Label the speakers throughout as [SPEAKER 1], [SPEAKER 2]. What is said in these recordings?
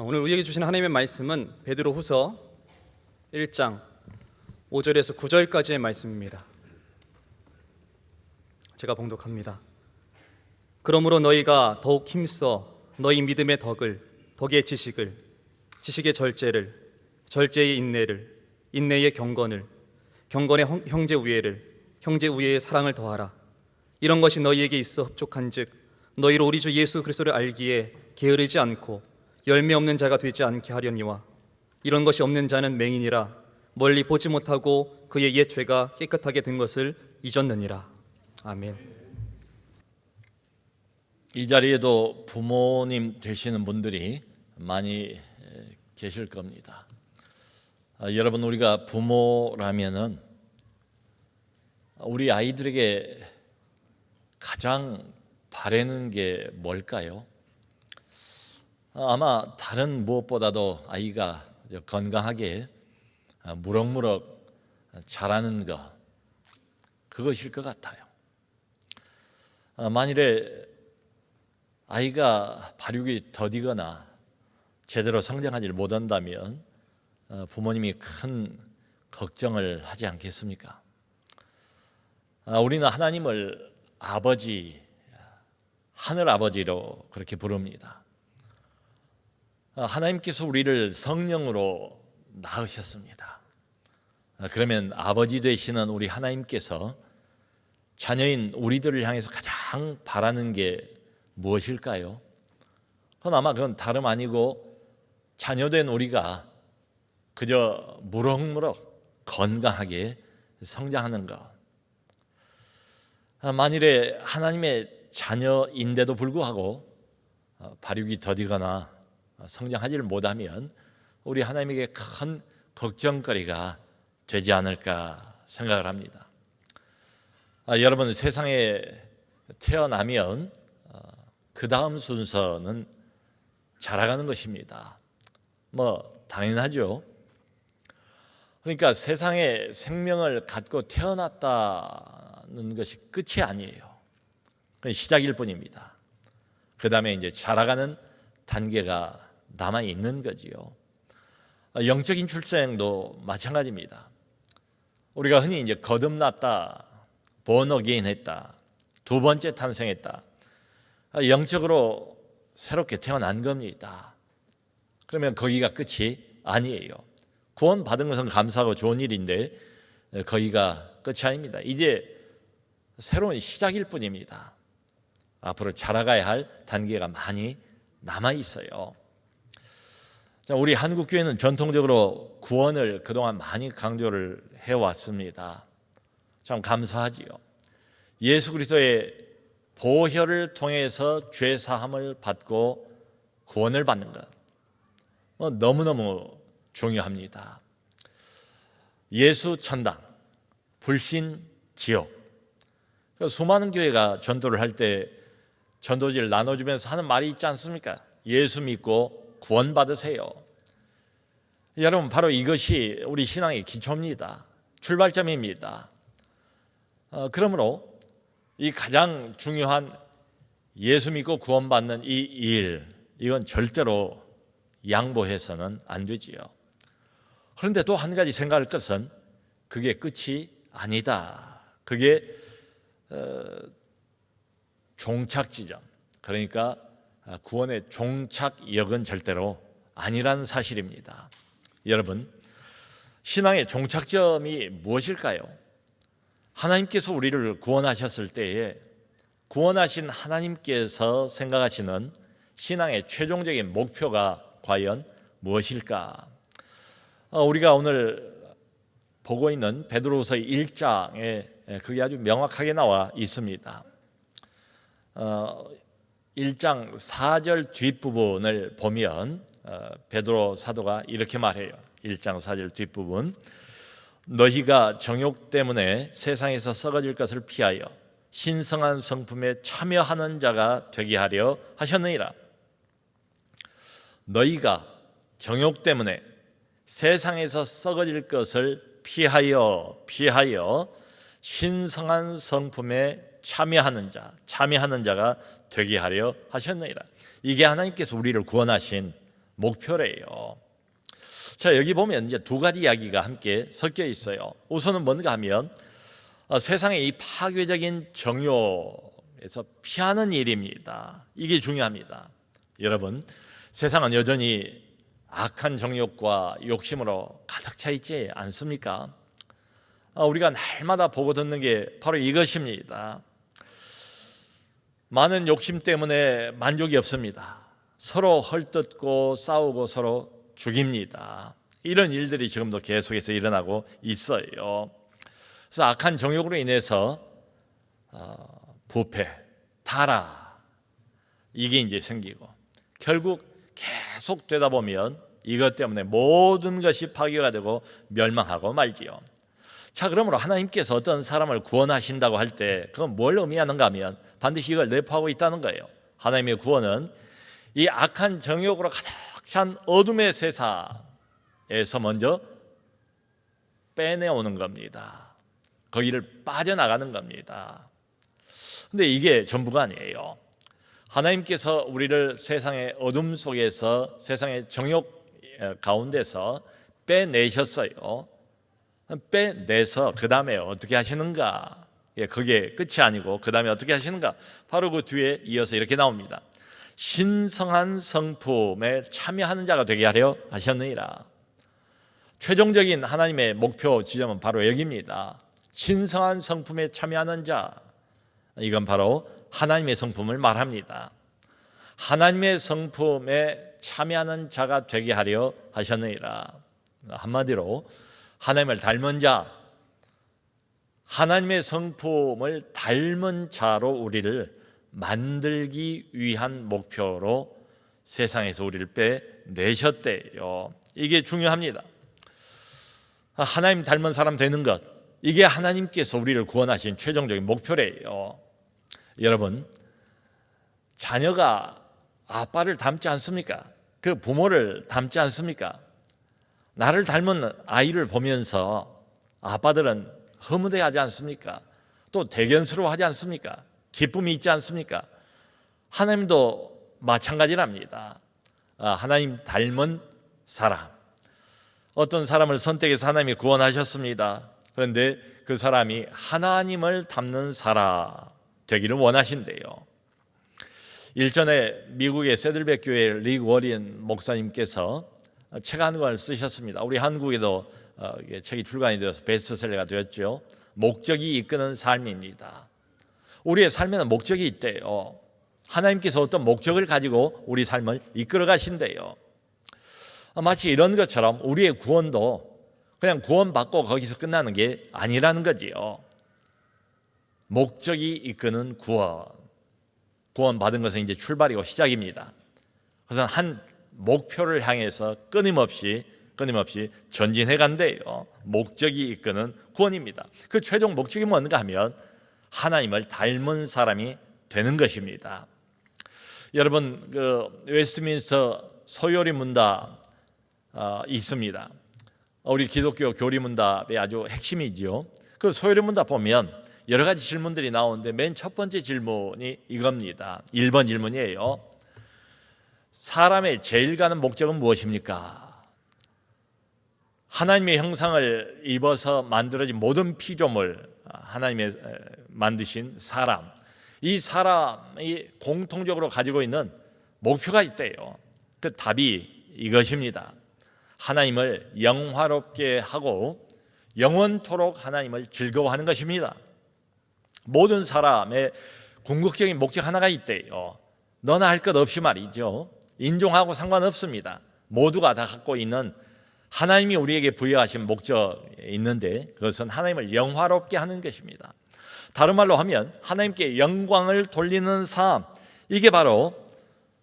[SPEAKER 1] 오늘 우리에게 주신 하나님의 말씀은 베드로후서 1장 5절에서 9절까지의 말씀입니다. 제가 봉독합니다. 그러므로 너희가 더욱 힘써 너희 믿음의 덕의 지식을, 지식의 절제를, 절제의 인내를, 인내의 경건을, 경건의 형제 우애를, 형제 우애의 사랑을 더하라. 이런 것이 너희에게 있어 흡족한즉 너희로 우리 주 예수 그리스도를 알기에 게으르지 않고 열매 없는 자가 되지 않게 하려니와, 이런 것이 없는 자는 맹인이라 멀리 보지 못하고 그의 옛 죄가 깨끗하게 된 것을 잊었느니라. 아멘.
[SPEAKER 2] 이 자리에도 부모님 되시는 분들이 많이 계실 겁니다. 여러분, 우리가 부모라면은 우리 아이들에게 가장 바라는 게 뭘까요? 아마 다른 무엇보다도 아이가 건강하게 무럭무럭 자라는 것, 그것일 것 같아요. 만일에 아이가 발육이 더디거나 제대로 성장하지 못한다면 부모님이 큰 걱정을 하지 않겠습니까? 우리는 하나님을 아버지, 하늘 아버지로 그렇게 부릅니다. 하나님께서 우리를 성령으로 낳으셨습니다. 그러면 아버지 되시는 우리 하나님께서 자녀인 우리들을 향해서 가장 바라는 게 무엇일까요? 그건 다름 아니고 자녀된 우리가 그저 무럭무럭 건강하게 성장하는 것. 만일에 하나님의 자녀인데도 불구하고 발육이 더디거나 성장하지를 못하면 우리 하나님에게 큰 걱정거리가 되지 않을까 생각을 합니다. 여러분, 세상에 태어나면 그 다음 순서는 자라가는 것입니다. 당연하죠. 그러니까 세상에 생명을 갖고 태어났다는 것이 끝이 아니에요. 그건 시작일 뿐입니다. 그 다음에 이제 자라가는 단계가 남아 있는 거지요. 영적인 출생도 마찬가지입니다. 우리가 흔히 이제 거듭났다, born again 했다, 두 번째 탄생했다, 영적으로 새롭게 태어난 겁니다. 그러면 거기가 끝이 아니에요. 구원 받은 것은 감사하고 좋은 일인데 거기가 끝이 아닙니다. 이제 새로운 시작일 뿐입니다. 앞으로 자라가야 할 단계가 많이 남아 있어요. 우리 한국교회는 전통적으로 구원을 그동안 많이 강조를 해왔습니다. 참 감사하지요. 예수 그리스도의 보혈을 통해서 죄 사함을 받고 구원을 받는 것, 너무너무 중요합니다. 예수 천당, 불신 지옥. 수많은 교회가 전도를 할 때 전도지를 나눠주면서 하는 말이 있지 않습니까? 예수 믿고 구원 받으세요. 여러분, 바로 이것이 우리 신앙의 기초입니다. 출발점입니다. 그러므로 이 가장 중요한 예수 믿고 구원 받는 이 일, 이건 절대로 양보해서는 안 되지요. 그런데 또 한 가지 생각할 것은 그게 끝이 아니다. 그게 종착 지점, 그러니까 구원의 종착역은 절대로 아니라는 사실입니다. 여러분, 신앙의 종착점이 무엇일까요? 하나님께서 우리를 구원하셨을 때에 구원하신 하나님께서 생각하시는 신앙의 최종적인 목표가 과연 무엇일까? 우리가 오늘 보고 있는 베드로후서 1장에 그게 아주 명확하게 나와 있습니다. 1장 4절 뒷부분을 보면 베드로 사도가 이렇게 말해요. 1장 4절 뒷부분, 너희가 정욕 때문에 세상에서 썩어질 것을 피하여 신성한 성품에 참여하는 자가 되게 하려 하셨느니라. 너희가 정욕 때문에 세상에서 썩어질 것을 피하여 신성한 성품에 참여하는 자가 되게 하려 하셨느니라. 이게 하나님께서 우리를 구원하신 목표래요. 자, 여기 보면 이제 두 가지 이야기가 함께 섞여 있어요. 우선은 뭔가 하면 세상의 이 파괴적인 정욕에서 피하는 일입니다. 이게 중요합니다. 여러분, 세상은 여전히 악한 정욕과 욕심으로 가득 차 있지 않습니까? 우리가 날마다 보고 듣는 게 바로 이것입니다. 많은 욕심 때문에 만족이 없습니다. 서로 헐뜯고 싸우고 서로 죽입니다. 이런 일들이 지금도 계속해서 일어나고 있어요. 그래서 악한 정욕으로 인해서 부패, 타락 이게 이제 생기고 결국 계속 되다 보면 이것 때문에 모든 것이 파괴가 되고 멸망하고 말지요. 자, 그러므로 하나님께서 어떤 사람을 구원하신다고 할 때 그건 뭘 의미하는가 하면 반드시 이걸 내포하고 있다는 거예요. 하나님의 구원은 이 악한 정욕으로 가득 찬 어둠의 세상에서 먼저 빼내오는 겁니다. 거기를 빠져나가는 겁니다. 근데 이게 전부가 아니에요. 하나님께서 우리를 세상의 어둠 속에서 세상의 정욕 가운데서 빼내셨어요. 빼내서 그 다음에 어떻게 하시는가? 그게 끝이 아니고 그 다음에 어떻게 하시는가? 바로 그 뒤에 이어서 이렇게 나옵니다. 신성한 성품에 참여하는 자가 되게 하려 하셨느니라. 최종적인 하나님의 목표 지점은 바로 여기입니다. 신성한 성품에 참여하는 자, 이건 바로 하나님의 성품을 말합니다. 하나님의 성품에 참여하는 자가 되게 하려 하셨느니라. 한마디로 하나님을 닮은 자, 하나님의 성품을 닮은 자로 우리를 만들기 위한 목표로 세상에서 우리를 빼내셨대요. 이게 중요합니다. 하나님 닮은 사람 되는 것, 이게 하나님께서 우리를 구원하신 최종적인 목표래요. 여러분, 자녀가 아빠를 닮지 않습니까? 그 부모를 닮지 않습니까? 나를 닮은 아이를 보면서 아빠들은 허무대하지 않습니까? 또 대견스러워하지 않습니까? 기쁨이 있지 않습니까? 하나님도 마찬가지랍니다. 하나님 닮은 사람, 어떤 사람을 선택해서 하나님이 구원하셨습니다. 그런데 그 사람이 하나님을 닮는 사람 되기를 원하신대요. 일전에 미국의 세들백 교회 릭 워린 목사님께서 책 한 권을 쓰셨습니다. 우리 한국에도 책이 출간이 되어서 베스트셀러가 되었죠. 목적이 이끄는 삶입니다. 우리의 삶에는 목적이 있대요. 하나님께서 어떤 목적을 가지고 우리 삶을 이끌어 가신대요. 마치 이런 것처럼 우리의 구원도 그냥 구원받고 거기서 끝나는 게 아니라는 거지요. 목적이 이끄는 구원받은 것은 이제 출발이고 시작입니다. 그래서 한 목표를 향해서 끊임없이 전진해 간대요. 목적이 이끄는 구원입니다. 그 최종 목적이 뭔가 하면 하나님을 닮은 사람이 되는 것입니다. 여러분, 그 웨스트민스터 소요리 문답 있습니다. 우리 기독교 교리 문답의 아주 핵심이지요. 그 소요리 문답 보면 여러 가지 질문들이 나오는데 맨 첫 번째 질문이 이겁니다. 1번 질문이에요. 사람의 제일 가는 목적은 무엇입니까? 하나님의 형상을 입어서 만들어진 모든 피조물, 하나님의 만드신 사람, 이 사람이 공통적으로 가지고 있는 목표가 있대요. 그 답이 이것입니다. 하나님을 영화롭게 하고 영원토록 하나님을 즐거워하는 것입니다. 모든 사람의 궁극적인 목적 하나가 있대요. 너나 할 것 없이 말이죠. 인종하고 상관없습니다. 모두가 다 갖고 있는 하나님이 우리에게 부여하신 목적이 있는데 그것은 하나님을 영화롭게 하는 것입니다. 다른 말로 하면 하나님께 영광을 돌리는 삶, 이게 바로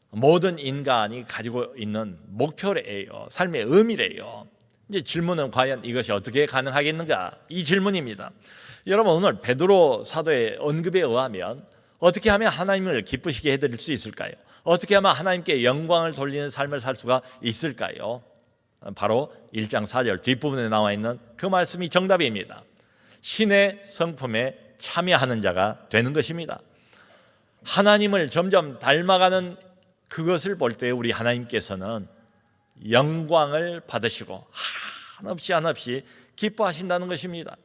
[SPEAKER 2] 모든 인간이 가지고 있는 목표래요. 삶의 의미래요. 이제 질문은 과연 이것이 어떻게 가능하겠는가? 이 질문입니다. 여러분, 오늘 베드로 사도의 언급에 의하면 어떻게 하면 하나님을 기쁘시게 해드릴 수 있을까요? 어떻게 하면 하나님께 영광을 돌리는 삶을 살 수가 있을까요? 바로 1장 4절 뒷부분에 나와 있는 그 말씀이 정답입니다. 신의 성품에 참여하는 자가 되는 것입니다. 하나님을 점점 닮아가는 그것을 볼 때 우리 하나님께서는 영광을 받으시고 한없이 기뻐하신다는 것입니다.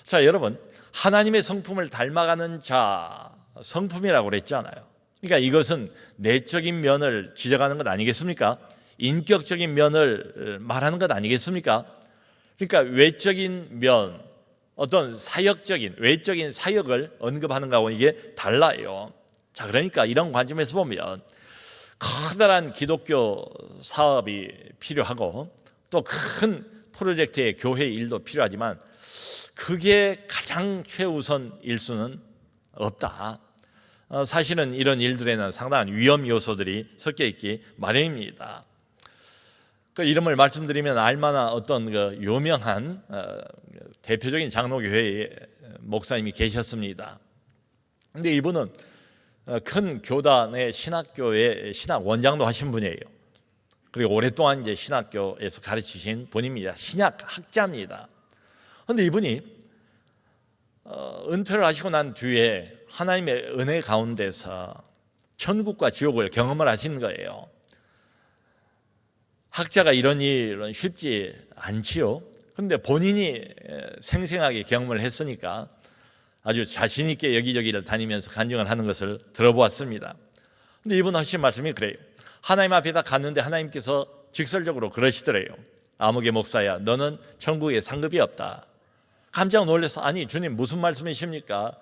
[SPEAKER 2] 자, 여러분, 하나님의 성품을 닮아가는 자, 성품이라고 그랬잖아요. 그러니까 이것은 내적인 면을 지적하는 것 아니겠습니까? 인격적인 면을 말하는 것 아니겠습니까? 그러니까 외적인 면, 어떤 사역적인 외적인 사역을 언급하는 거하고 이게 달라요. 자, 그러니까 이런 관점에서 보면 커다란 기독교 사업이 필요하고 또 큰 프로젝트의 교회 일도 필요하지만 그게 가장 최우선 일수는 없다. 사실은 이런 일들에는 상당한 위험 요소들이 섞여 있기 마련입니다. 그 이름을 말씀드리면 알만한 어떤 그 유명한 대표적인 장로교회의 목사님이 계셨습니다. 근데 이분은 큰 교단의 신학교의 신학 원장도 하신 분이에요. 그리고 오랫동안 이제 신학교에서 가르치신 분입니다. 신약 학자입니다. 그런데 이분이 은퇴를 하시고 난 뒤에 하나님의 은혜 가운데서 천국과 지옥을 경험을 하신 거예요. 학자가 이런 일은 쉽지 않지요. 그런데 본인이 생생하게 경험을 했으니까 아주 자신 있게 여기저기를 다니면서 간증을 하는 것을 들어보았습니다. 그런데 이분 하신 말씀이 그래요. 하나님 앞에다 갔는데 하나님께서 직설적으로 그러시더래요. 아무개 목사야, 너는 천국에 상급이 없다. 깜짝 놀라서 아니 주님 무슨 말씀이십니까?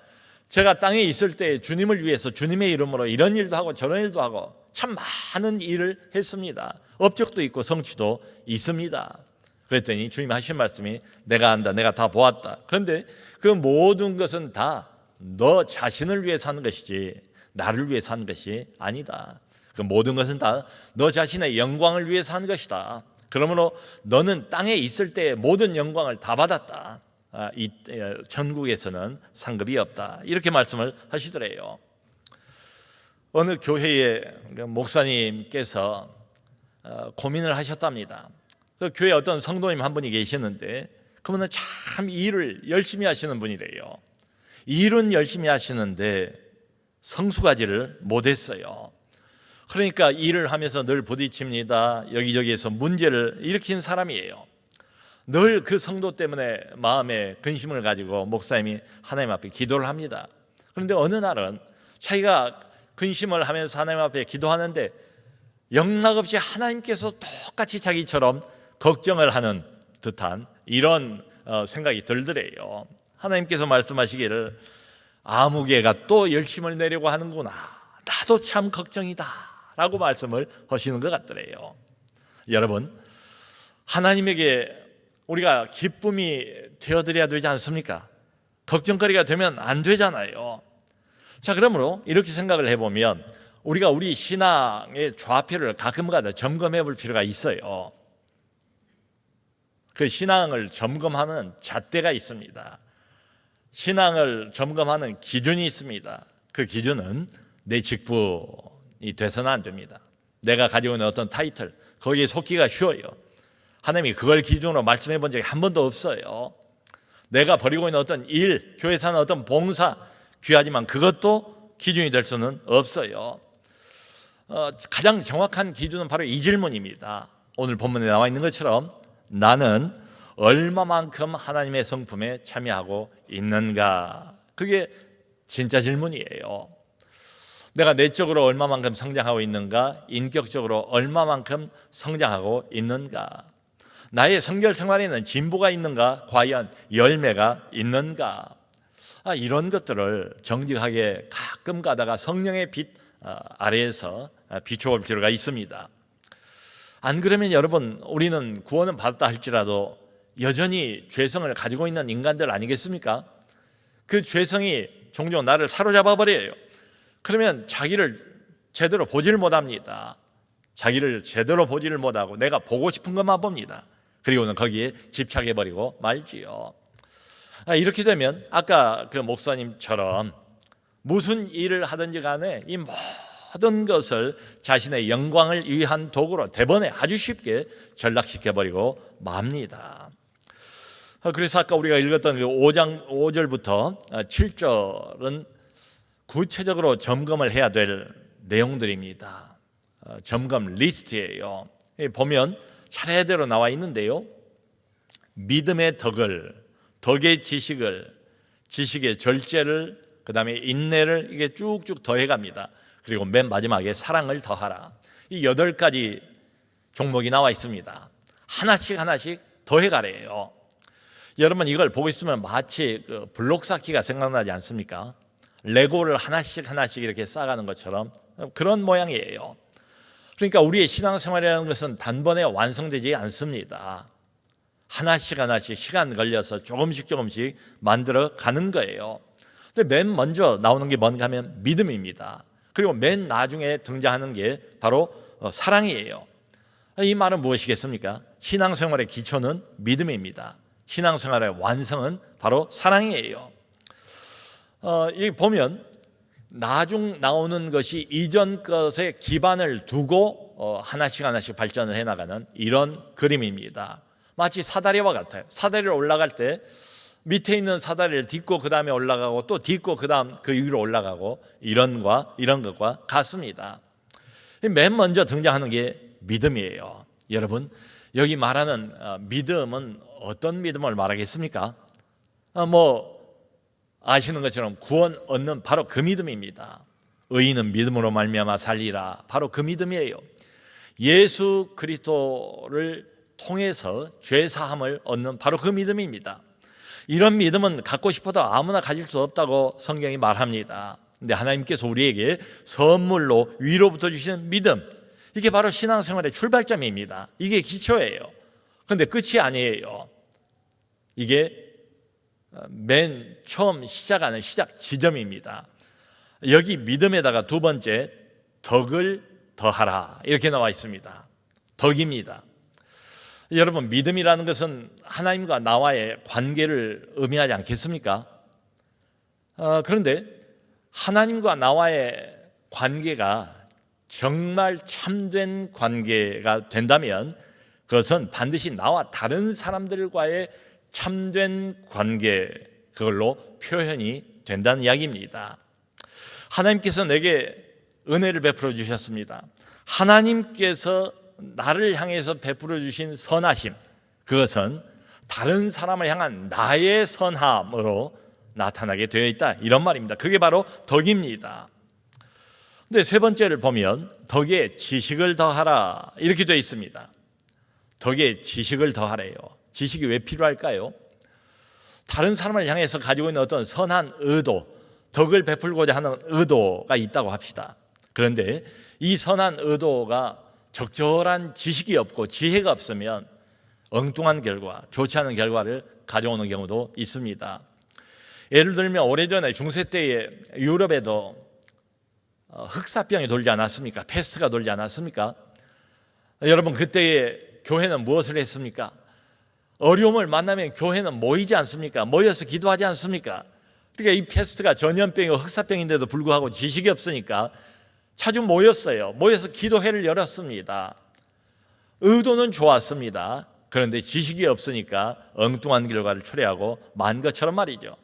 [SPEAKER 2] 제가 땅에 있을 때 주님을 위해서 주님의 이름으로 이런 일도 하고 저런 일도 하고 참 많은 일을 했습니다. 업적도 있고 성취도 있습니다. 그랬더니 주님 하신 말씀이 내가 안다, 내가 다 보았다. 그런데 그 모든 것은 다 너 자신을 위해 사는 것이지 나를 위해 사는 것이 아니다. 그 모든 것은 다 너 자신의 영광을 위해 사는 것이다. 그러므로 너는 땅에 있을 때 모든 영광을 다 받았다. 이 천국에서는 상급이 없다. 이렇게 말씀을 하시더래요. 어느 교회의 목사님께서 고민을 하셨답니다. 그 교회 어떤 성도님 한 분이 계시는데 그분은 참 일을 열심히 하시는 분이래요. 일은 열심히 하시는데 성수가지를 못했어요. 그러니까 일을 하면서 늘 부딪힙니다. 여기저기에서 문제를 일으킨 사람이에요. 늘 그 성도 때문에 마음에 근심을 가지고 목사님이 하나님 앞에 기도를 합니다. 그런데 어느 날은 자기가 근심을 하면서 하나님 앞에 기도하는데 영락없이 하나님께서 똑같이 자기처럼 걱정을 하는 듯한 이런 생각이 들더래요. 하나님께서 말씀하시기를 아무개가 또 열심을 내려고 하는구나. 나도 참 걱정이다 라고 말씀을 하시는 것 같더래요. 여러분, 하나님에게 우리가 기쁨이 되어드려야 되지 않습니까? 걱정거리가 되면 안 되잖아요. 자, 그러므로 이렇게 생각을 해보면 우리가 우리 신앙의 좌표를 가끔가다 점검해 볼 필요가 있어요. 그 신앙을 점검하는 잣대가 있습니다. 신앙을 점검하는 기준이 있습니다. 그 기준은 내 직분이 돼서는 안 됩니다. 내가 가지고 있는 어떤 타이틀, 거기에 속기가 쉬워요. 하나님이 그걸 기준으로 말씀해 본 적이 한 번도 없어요. 내가 벌이고 있는 어떤 일, 교회에서 하는 어떤 봉사, 귀하지만 그것도 기준이 될 수는 없어요. 가장 정확한 기준은 바로 이 질문입니다. 오늘 본문에 나와 있는 것처럼 나는 얼마만큼 하나님의 성품에 참여하고 있는가? 그게 진짜 질문이에요. 내가 내적으로 얼마만큼 성장하고 있는가? 인격적으로 얼마만큼 성장하고 있는가? 나의 성결 생활에는 진보가 있는가? 과연 열매가 있는가? 이런 것들을 정직하게 가끔 가다가 성령의 빛 아래에서 비춰볼 필요가 있습니다. 안 그러면 여러분, 우리는 구원은 받았다 할지라도 여전히 죄성을 가지고 있는 인간들 아니겠습니까? 그 죄성이 종종 나를 사로잡아 버려요. 그러면 자기를 제대로 보지를 못합니다. 자기를 제대로 보지를 못하고 내가 보고 싶은 것만 봅니다. 그리고는 거기에 집착해버리고 말지요. 이렇게 되면 아까 그 목사님처럼 무슨 일을 하든지 간에 이 모든 것을 자신의 영광을 위한 도구로 대번에 아주 쉽게 전락시켜버리고 맙니다. 그래서 아까 우리가 읽었던 그 5장 5절부터 7절은 구체적으로 점검을 해야 될 내용들입니다. 점검 리스트예요. 보면 차례대로 나와 있는데요. 믿음의 덕을, 덕의 지식을, 지식의 절제를, 그 다음에 인내를 이게 쭉쭉 더해갑니다. 그리고 맨 마지막에 사랑을 더하라. 이 8가지 종목이 나와 있습니다. 하나씩 하나씩 더해가래요. 여러분 이걸 보고 있으면 마치 그 블록 쌓기가 생각나지 않습니까? 레고를 하나씩 하나씩 이렇게 쌓아가는 것처럼 그런 모양이에요. 그러니까 우리의 신앙생활이라는 것은 단번에 완성되지 않습니다. 하나씩 하나씩 시간 걸려서 조금씩 조금씩 만들어 가는 거예요. 근데 맨 먼저 나오는 게 뭔가 하면 믿음입니다. 그리고 맨 나중에 등장하는 게 바로 사랑이에요. 이 말은 무엇이겠습니까? 신앙생활의 기초는 믿음입니다. 신앙생활의 완성은 바로 사랑이에요. 이 보면 나중 나오는 것이 이전 것에 기반을 두고 하나씩 하나씩 발전을 해나가는 이런 그림입니다. 마치 사다리와 같아요. 사다리를 올라갈 때 밑에 있는 사다리를 딛고 그 다음에 올라가고 또 딛고 그 다음 그 위로 올라가고 이런 것과 같습니다. 맨 먼저 등장하는 게 믿음이에요. 여러분 여기 말하는 믿음은 어떤 믿음을 말하겠습니까? 아시는 것처럼 구원 얻는 바로 그 믿음입니다. 의인은 믿음으로 말미암아 살리라. 바로 그 믿음이에요. 예수 그리스도를 통해서 죄 사함을 얻는 바로 그 믿음입니다. 이런 믿음은 갖고 싶어도 아무나 가질 수 없다고 성경이 말합니다. 근데 하나님께서 우리에게 선물로 위로부터 주시는 믿음, 이게 바로 신앙생활의 출발점입니다. 이게 기초예요. 그런데 끝이 아니에요. 이게 맨 처음 시작하는 시작 지점입니다. 여기 믿음에다가 두 번째 덕을 더하라 이렇게 나와 있습니다. 덕입니다. 여러분 믿음이라는 것은 하나님과 나와의 관계를 의미하지 않겠습니까? 그런데 하나님과 나와의 관계가 정말 참된 관계가 된다면 그것은 반드시 나와 다른 사람들과의 참된 관계, 그걸로 표현이 된다는 이야기입니다. 하나님께서 내게 은혜를 베풀어 주셨습니다. 하나님께서 나를 향해서 베풀어 주신 선하심, 그것은 다른 사람을 향한 나의 선함으로 나타나게 되어 있다, 이런 말입니다. 그게 바로 덕입니다. 근데 세 번째를 보면 덕에 지식을 더하라 이렇게 되어 있습니다. 덕에 지식을 더하래요. 지식이 왜 필요할까요? 다른 사람을 향해서 가지고 있는 어떤 선한 의도, 덕을 베풀고자 하는 의도가 있다고 합시다. 그런데 이 선한 의도가 적절한 지식이 없고 지혜가 없으면 엉뚱한 결과, 좋지 않은 결과를 가져오는 경우도 있습니다. 예를 들면 오래전에 중세 때에 유럽에도 흑사병이 돌지 않았습니까? 패스트가 돌지 않았습니까? 여러분 그때에 교회는 무엇을 했습니까? 어려움을 만나면 교회는 모이지 않습니까? 모여서 기도하지 않습니까? 그러니까 이 패스트가 전염병이고 흑사병인데도 불구하고 지식이 없으니까 자주 모였어요. 모여서 기도회를 열었습니다. 의도는 좋았습니다. 그런데 지식이 없으니까 엉뚱한 결과를 초래하고 만 것처럼 말이죠.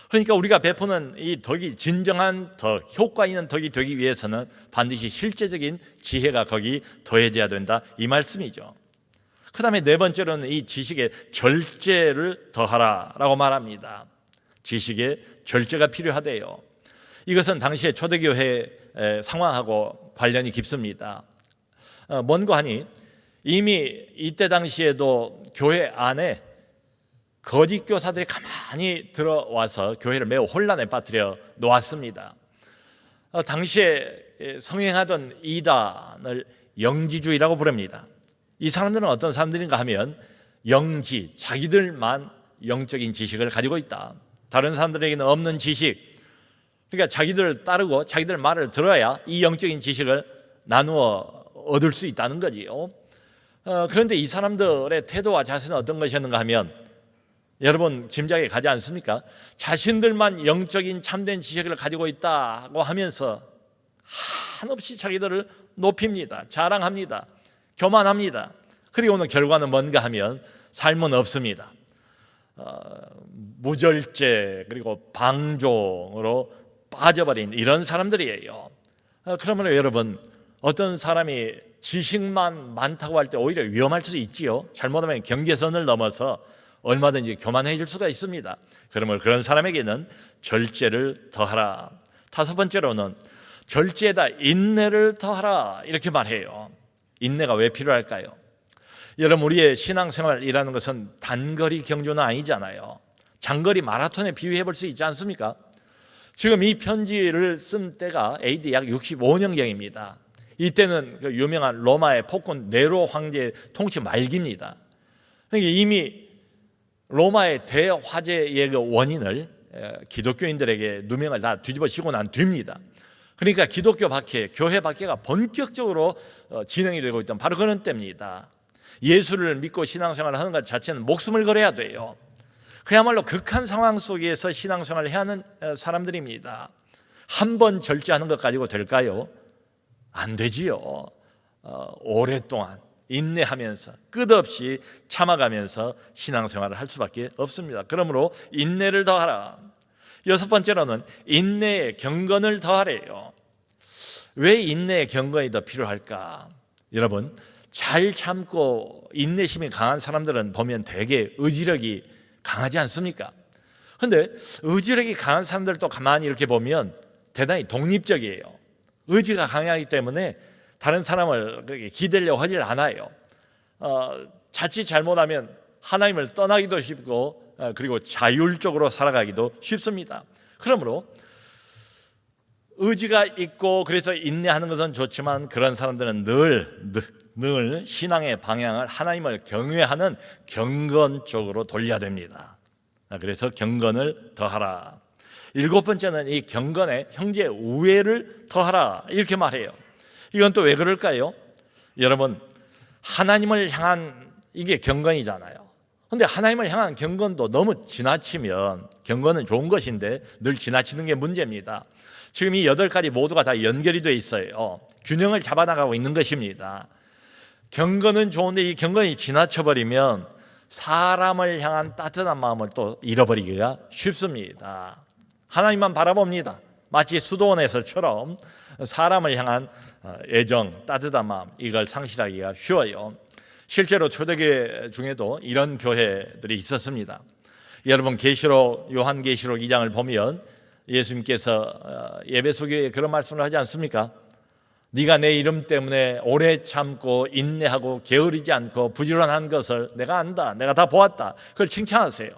[SPEAKER 2] 그러니까 우리가 베푸는 이 덕이 진정한 덕, 효과 있는 덕이 되기 위해서는 반드시 실제적인 지혜가 거기 더해져야 된다, 이 말씀이죠. 그 다음에 네 번째로는 이 지식의 절제를 더하라라고 말합니다. 지식의 절제가 필요하대요. 이것은 당시의 초대교회 상황하고 관련이 깊습니다. 뭔고 하니 이미 이때 당시에도 교회 안에 거짓 교사들이 가만히 들어와서 교회를 매우 혼란에 빠뜨려 놓았습니다. 당시에 성행하던 이단을 영지주의라고 부릅니다. 이 사람들은 어떤 사람들인가 하면 영지, 자기들만 영적인 지식을 가지고 있다. 다른 사람들에게는 없는 지식, 그러니까 자기들을 따르고 자기들 말을 들어야 이 영적인 지식을 나누어 얻을 수 있다는 거지요. 그런데 이 사람들의 태도와 자세는 어떤 것이었는가 하면 여러분 짐작이 가지 않습니까? 자신들만 영적인 참된 지식을 가지고 있다고 하면서 한없이 자기들을 높입니다. 자랑합니다. 교만합니다. 그리고 오늘 결과는 뭔가 하면 삶은 없습니다. 무절제 그리고 방종으로 빠져버린 이런 사람들이에요. 그러면 여러분 어떤 사람이 지식만 많다고 할 때 오히려 위험할 수도 있지요. 잘못하면 경계선을 넘어서 얼마든지 교만해질 수가 있습니다. 그러므로 그런 사람에게는 절제를 더하라. 다섯 번째로는 절제에다 인내를 더하라 이렇게 말해요. 인내가 왜 필요할까요? 여러분, 우리의 신앙생활이라는 것은 단거리 경주는 아니잖아요. 장거리 마라톤에 비유해 볼 수 있지 않습니까? 지금 이 편지를 쓴 때가 AD 약 65년경입니다. 이때는 그 유명한 로마의 폭군 네로 황제의 통치 말기입니다. 그러니까 이미 로마의 대화재의 그 원인을 기독교인들에게 누명을 다 뒤집어 씌고 난 뒤입니다. 그러니까 기독교 박해, 교회 박해가 본격적으로 진행이 되고 있던 바로 그런 때입니다. 예수를 믿고 신앙생활을 하는 것 자체는 목숨을 걸어야 돼요. 그야말로 극한 상황 속에서 신앙생활을 해야 하는 사람들입니다. 한 번 절제하는 것 가지고 될까요? 안 되지요. 오랫동안 인내하면서 끝없이 참아가면서 신앙생활을 할 수밖에 없습니다. 그러므로 인내를 더하라. 여섯 번째로는 인내의 경건을 더하래요. 왜 인내의 경건이 더 필요할까? 여러분, 잘 참고 인내심이 강한 사람들은 보면 되게 의지력이 강하지 않습니까? 그런데 의지력이 강한 사람들도 가만히 이렇게 보면 대단히 독립적이에요. 의지가 강하기 때문에 다른 사람을 기대려고 하질 않아요. 자칫 잘못하면 하나님을 떠나기도 쉽고 그리고 자율적으로 살아가기도 쉽습니다. 그러므로 의지가 있고 그래서 인내하는 것은 좋지만 그런 사람들은 늘 신앙의 방향을 하나님을 경외하는 경건 쪽으로 돌려야 됩니다. 그래서 경건을 더하라. 일곱 번째는 이 경건에 형제 우애를 더하라 이렇게 말해요. 이건 또 왜 그럴까요? 여러분, 하나님을 향한 이게 경건이잖아요. 그런데 하나님을 향한 경건도 너무 지나치면, 경건은 좋은 것인데 늘 지나치는 게 문제입니다. 지금 이 8가지 모두가 다 연결이 돼 있어요. 균형을 잡아나가고 있는 것입니다. 경건은 좋은데 이 경건이 지나쳐버리면 사람을 향한 따뜻한 마음을 또 잃어버리기가 쉽습니다. 하나님만 바라봅니다. 마치 수도원에서처럼 사람을 향한 애정, 따뜻한 마음, 이걸 상실하기가 쉬워요. 실제로 초대교회 중에도 이런 교회들이 있었습니다. 여러분, 계시록, 요한계시록 2장을 보면 예수님께서 에베소 교회에 그런 말씀을 하지 않습니까? 네가 내 이름 때문에 오래 참고 인내하고 게으르지 않고 부지런한 것을 내가 안다. 내가 다 보았다. 그걸 칭찬하세요.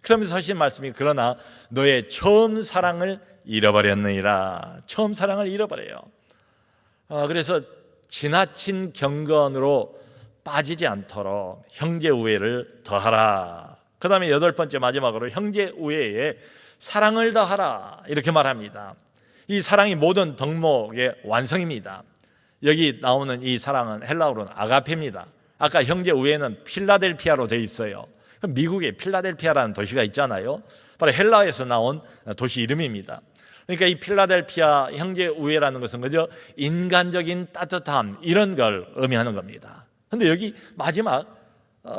[SPEAKER 2] 그러면서 하신 말씀이 그러나 너의 처음 사랑을 잃어버렸느니라. 처음 사랑을 잃어버려요. 그래서 지나친 경건으로 빠지지 않도록 형제 우애를 더하라. 그 다음에 8번째 마지막으로 형제 우애에 사랑을 더하라 이렇게 말합니다. 이 사랑이 모든 덕목의 완성입니다. 여기 나오는 이 사랑은 헬라어로는 아가페입니다. 아까 형제 우애는 필라델피아로 되어 있어요. 미국에 필라델피아라는 도시가 있잖아요. 바로 헬라에서 나온 도시 이름입니다. 그러니까 이 필라델피아 형제 우애라는 것은 그저 인간적인 따뜻함 이런 걸 의미하는 겁니다. 그런데 여기 마지막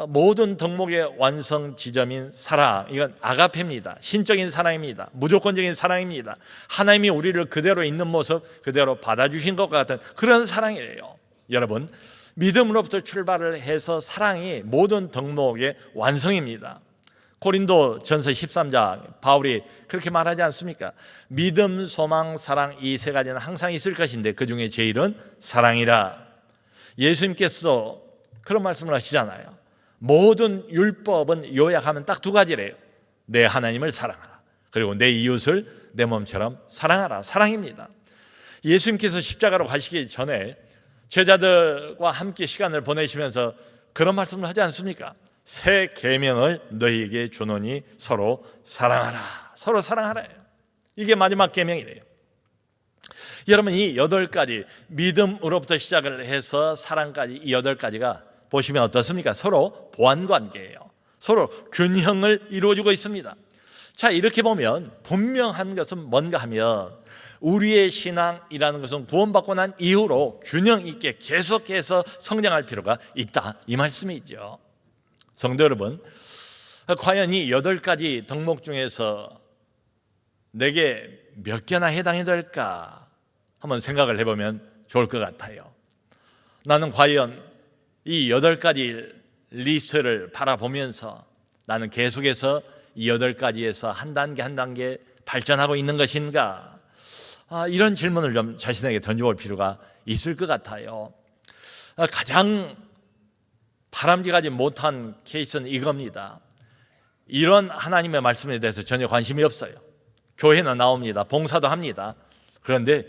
[SPEAKER 2] 모든 덕목의 완성 지점인 사랑, 이건 아가페입니다. 신적인 사랑입니다. 무조건적인 사랑입니다. 하나님이 우리를 그대로 있는 모습 그대로 받아주신 것 같은 그런 사랑이에요. 여러분, 믿음으로부터 출발을 해서 사랑이 모든 덕목의 완성입니다. 고린도 전서 13장 바울이 그렇게 말하지 않습니까? 믿음, 소망, 사랑 이 세 가지는 항상 있을 것인데 그 중에 제일은 사랑이라. 예수님께서도 그런 말씀을 하시잖아요. 모든 율법은 요약하면 딱 2가지래요. 내 하나님을 사랑하라. 그리고 내 이웃을 내 몸처럼 사랑하라. 사랑입니다. 예수님께서 십자가로 가시기 전에 제자들과 함께 시간을 보내시면서 그런 말씀을 하지 않습니까? 새 계명을 너희에게 주노니 서로 사랑하라. 서로 사랑하라. 이게 마지막 계명이래요. 여러분, 이 8가지 믿음으로부터 시작을 해서 사랑까지 이 8가지가 보시면 어떻습니까? 서로 보완관계예요. 서로 균형을 이루어주고 있습니다. 자, 이렇게 보면 분명한 것은 뭔가 하면 우리의 신앙이라는 것은 구원받고 난 이후로 균형 있게 계속해서 성장할 필요가 있다, 이 말씀이죠. 성도 여러분, 과연 이 8가지 덕목 중에서 내게 몇 개나 해당이 될까 한번 생각을 해보면 좋을 것 같아요. 나는 과연 이 8가지 리스트를 바라보면서 나는 계속해서 이 8가지에서 한 단계 한 단계 발전하고 있는 것인가? 이런 질문을 좀 자신에게 던져볼 필요가 있을 것 같아요. 가장 바람직하지 못한 케이스는 이겁니다. 이런 하나님의 말씀에 대해서 전혀 관심이 없어요. 교회는 나옵니다. 봉사도 합니다. 그런데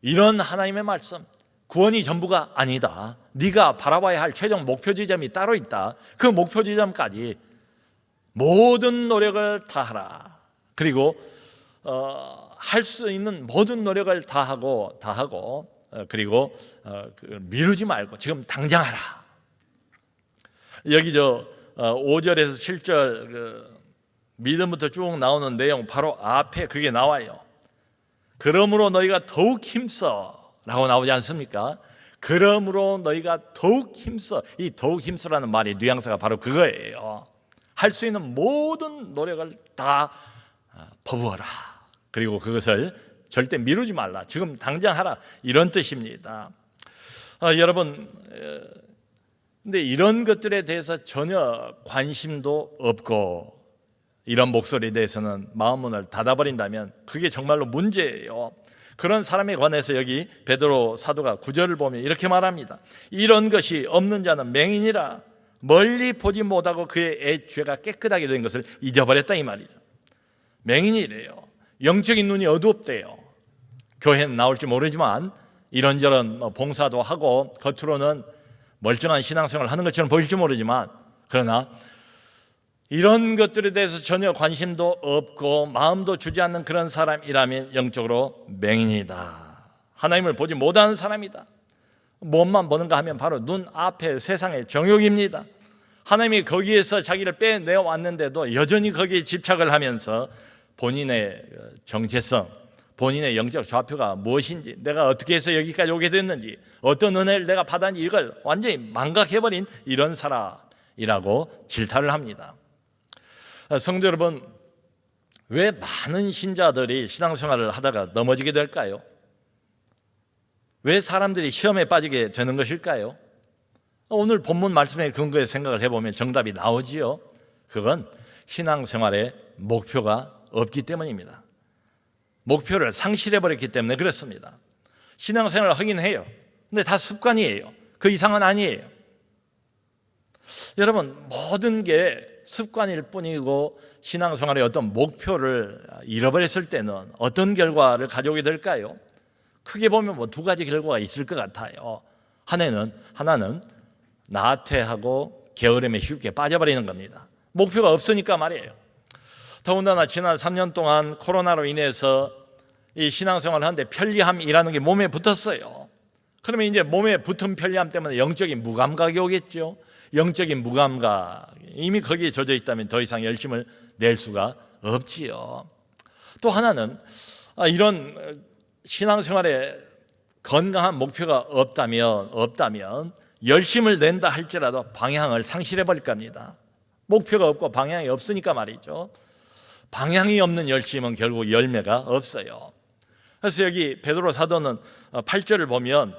[SPEAKER 2] 이런 하나님의 말씀, 구원이 전부가 아니다. 네가 바라봐야 할 최종 목표 지점이 따로 있다. 그 목표 지점까지 모든 노력을 다하라. 그리고 할 수 있는 모든 노력을 다하고 그리고 미루지 말고 지금 당장 하라. 여기 5절에서 7절 믿음부터 쭉 나오는 내용 바로 앞에 그게 나와요. 그러므로 너희가 더욱 힘써 라고 나오지 않습니까? 그러므로 너희가 더욱 힘써. 이 더욱 힘써라는 말이 뉘앙스가 바로 그거예요. 할 수 있는 모든 노력을 다 퍼부어라. 그리고 그것을 절대 미루지 말라. 지금 당장 하라. 이런 뜻입니다. 여러분, 근데 이런 것들에 대해서 전혀 관심도 없고 이런 목소리에 대해서는 마음문을 닫아버린다면 그게 정말로 문제예요. 그런 사람에 관해서 여기 베드로 사도가 9절을 보면 이렇게 말합니다. 이런 것이 없는 자는 맹인이라 멀리 보지 못하고 그의 죄가 깨끗하게 된 것을 잊어버렸다 이 말이죠. 맹인이래요. 영적인 눈이 어둡대요. 교회는 나올지 모르지만 이런저런 봉사도 하고 겉으로는 멀쩡한 신앙생활을 하는 것처럼 보일지 모르지만 그러나 이런 것들에 대해서 전혀 관심도 없고 마음도 주지 않는 그런 사람이라면 영적으로 맹인이다. 하나님을 보지 못하는 사람이다. 몸만 보는가 하면 바로 눈앞에 세상의 정욕입니다. 하나님이 거기에서 자기를 빼내왔는데도 여전히 거기에 집착을 하면서 본인의 정체성, 본인의 영적 좌표가 무엇인지, 내가 어떻게 해서 여기까지 오게 됐는지, 어떤 은혜를 내가 받았는지 이걸 완전히 망각해버린 이런 사람이라고 질타를 합니다. 성도 여러분, 왜 많은 신자들이 신앙생활을 하다가 넘어지게 될까요? 왜 사람들이 시험에 빠지게 되는 것일까요? 오늘 본문 말씀에 근거해 생각을 해보면 정답이 나오지요. 그건 신앙생활의 목표가 없기 때문입니다. 목표를 상실해버렸기 때문에 그렇습니다. 신앙생활을 하긴 해요. 근데 다 습관이에요. 그 이상은 아니에요. 여러분, 모든 게 습관일 뿐이고 신앙생활의 어떤 목표를 잃어버렸을 때는 어떤 결과를 가져오게 될까요? 크게 보면 2가지 결과가 있을 것 같아요. 하나는 나태하고 게으름에 쉽게 빠져버리는 겁니다. 목표가 없으니까 말이에요. 더군다나 지난 3년 동안 코로나로 인해서 이 신앙생활을 하는데 편리함이라는 게 몸에 붙었어요. 그러면 이제 몸에 붙은 편리함 때문에 영적인 무감각이 오겠죠. 영적인 무감각, 이미 거기에 젖어 있다면 더 이상 열심을 낼 수가 없지요. 또 하나는 이런 신앙생활에 건강한 목표가 없다면 열심을 낸다 할지라도 방향을 상실해 버릴 겁니다. 목표가 없고 방향이 없으니까 말이죠. 방향이 없는 열심은 결국 열매가 없어요. 그래서 여기 베드로 사도는 8절을 보면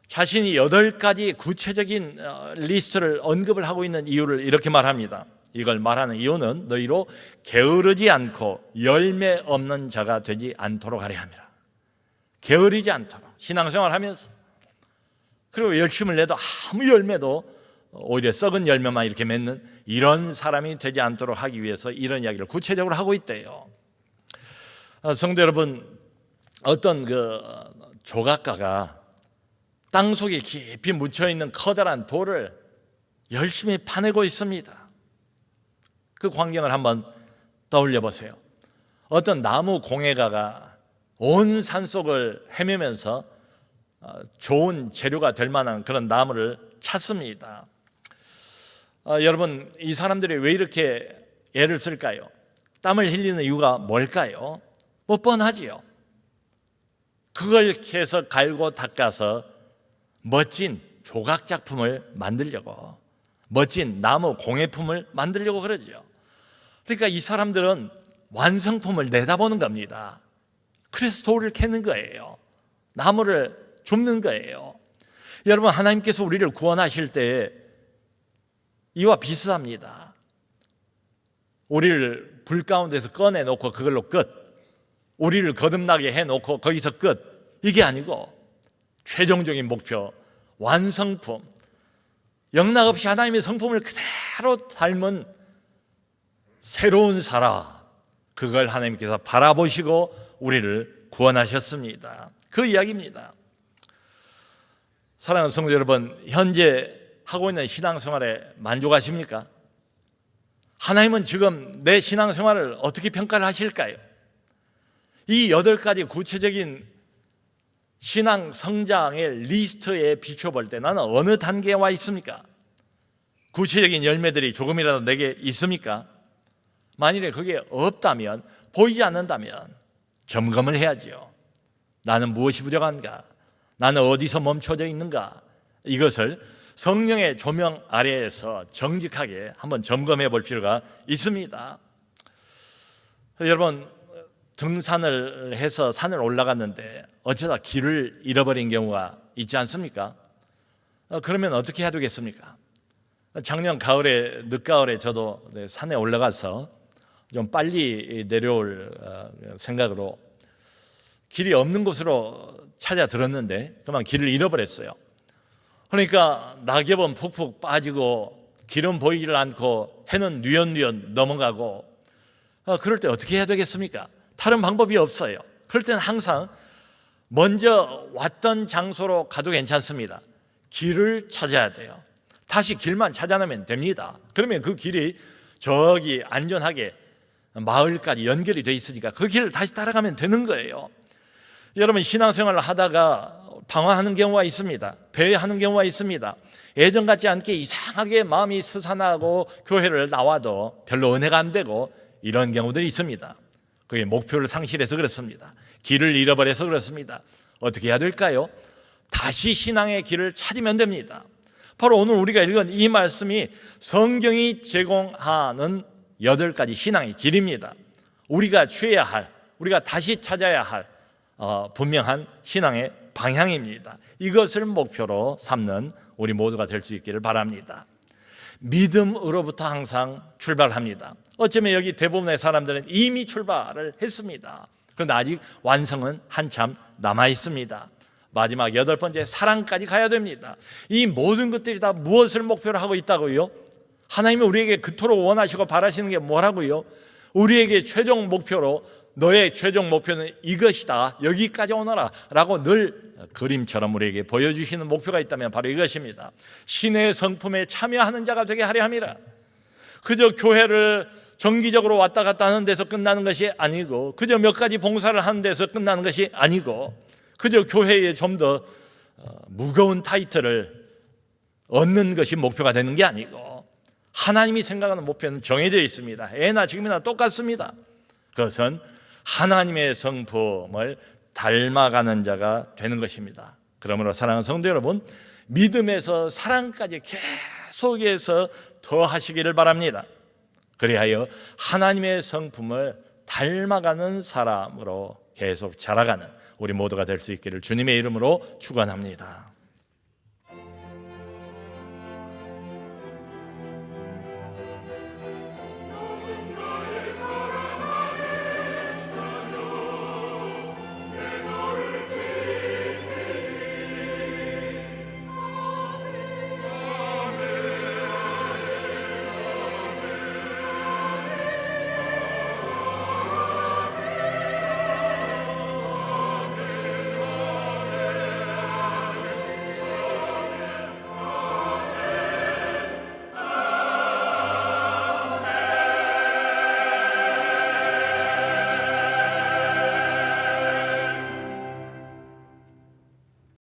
[SPEAKER 2] 자신이 8가지 구체적인 리스트를 언급을 하고 있는 이유를 이렇게 말합니다. 이걸 말하는 이유는 너희로 게으르지 않고 열매 없는 자가 되지 않도록 하려 함이라. 게으르지 않도록 신앙생활 하면서, 그리고 열심을 내도 아무 열매도 오히려 썩은 열매만 이렇게 맺는 이런 사람이 되지 않도록 하기 위해서 이런 이야기를 구체적으로 하고 있대요. 성도 여러분, 어떤 조각가가 땅 속에 깊이 묻혀있는 커다란 돌을 열심히 파내고 있습니다. 그 광경을 한번 떠올려 보세요. 어떤 나무 공예가가 온 산속을 헤매면서 좋은 재료가 될 만한 그런 나무를 찾습니다. 여러분, 이 사람들이 왜 이렇게 애를 쓸까요? 땀을 흘리는 이유가 뭘까요? 뻔하지요. 그걸 캐서 갈고 닦아서 멋진 조각 작품을 만들려고, 멋진 나무 공예품을 만들려고 그러죠. 그러니까 이 사람들은 완성품을 내다보는 겁니다. 그래서 돌을 캐는 거예요. 나무를 줍는 거예요. 여러분, 하나님께서 우리를 구원하실 때 이와 비슷합니다. 우리를 불 가운데서 꺼내놓고 그걸로 끝, 우리를 거듭나게 해놓고 거기서 끝, 이게 아니고 최종적인 목표, 완성품, 영락없이 하나님의 성품을 그대로 닮은 새로운 사람, 그걸 하나님께서 바라보시고 우리를 구원하셨습니다. 그 이야기입니다. 사랑하는 성도 여러분, 현재 하고 있는 신앙생활에 만족하십니까? 하나님은 지금 내 신앙생활을 어떻게 평가를 하실까요? 이 8가지 구체적인 신앙 성장의 리스트에 비춰볼 때 나는 어느 단계에 와 있습니까? 구체적인 열매들이 조금이라도 내게 있습니까? 만일에 그게 없다면, 보이지 않는다면 점검을 해야지요. 나는 무엇이 부족한가? 나는 어디서 멈춰져 있는가? 이것을 성령의 조명 아래에서 정직하게 한번 점검해 볼 필요가 있습니다. 여러분, 등산을 해서 산을 올라갔는데 어쩌다 길을 잃어버린 경우가 있지 않습니까? 그러면 어떻게 해야 되겠습니까? 작년 가을에, 늦가을에 저도 산에 올라가서 좀 빨리 내려올 생각으로 길이 없는 곳으로 찾아 들었는데 그만 길을 잃어버렸어요. 그러니까 낙엽은 푹푹 빠지고 길은 보이질 않고 해는 뉘엿뉘엿 넘어가고, 그럴 때 어떻게 해야 되겠습니까? 다른 방법이 없어요. 그럴 때는 항상 먼저 왔던 장소로 가도 괜찮습니다. 길을 찾아야 돼요. 다시 길만 찾아내면 됩니다. 그러면 그 길이 저기 안전하게 마을까지 연결이 돼 있으니까 그 길을 다시 따라가면 되는 거예요. 여러분, 신앙생활을 하다가 방황하는 경우가 있습니다. 배회하는 경우가 있습니다. 예전 같지 않게 이상하게 마음이 스산하고 교회를 나와도 별로 은혜가 안 되고 이런 경우들이 있습니다. 그게 목표를 상실해서 그렇습니다. 길을 잃어버려서 그렇습니다. 어떻게 해야 될까요? 다시 신앙의 길을 찾으면 됩니다. 바로 오늘 우리가 읽은 이 말씀이 성경이 제공하는 8가지 신앙의 길입니다. 우리가 취해야 할, 우리가 다시 찾아야 할 분명한 신앙의 방향입니다. 이것을 목표로 삼는 우리 모두가 될 수 있기를 바랍니다. 믿음으로부터 항상 출발합니다. 어쩌면 여기 대부분의 사람들은 이미 출발을 했습니다. 그런데 아직 완성은 한참 남아 있습니다. 마지막 8번째, 사랑까지 가야 됩니다. 이 모든 것들이 다 무엇을 목표로 하고 있다고요? 하나님이 우리에게 그토록 원하시고 바라시는 게 뭐라고요? 우리에게 최종 목표로, 너의 최종 목표는 이것이다, 여기까지 오너라 라고 늘 그림처럼 우리에게 보여주시는 목표가 있다면 바로 이것입니다. 신의 성품에 참여하는 자가 되게 하려 함이라. 그저 교회를 정기적으로 왔다 갔다 하는 데서 끝나는 것이 아니고, 그저 몇 가지 봉사를 하는 데서 끝나는 것이 아니고, 그저 교회에 좀 더 무거운 타이틀을 얻는 것이 목표가 되는 게 아니고, 하나님이 생각하는 목표는 정해져 있습니다. 예나 지금이나 똑같습니다. 그것은 하나님의 성품을 닮아가는 자가 되는 것입니다. 그러므로 사랑하는 성도 여러분, 믿음에서 사랑까지 계속해서 더하시기를 바랍니다. 그리하여 하나님의 성품을 닮아가는 사람으로 계속 자라가는 우리 모두가 될 수 있기를 주님의 이름으로 축원합니다.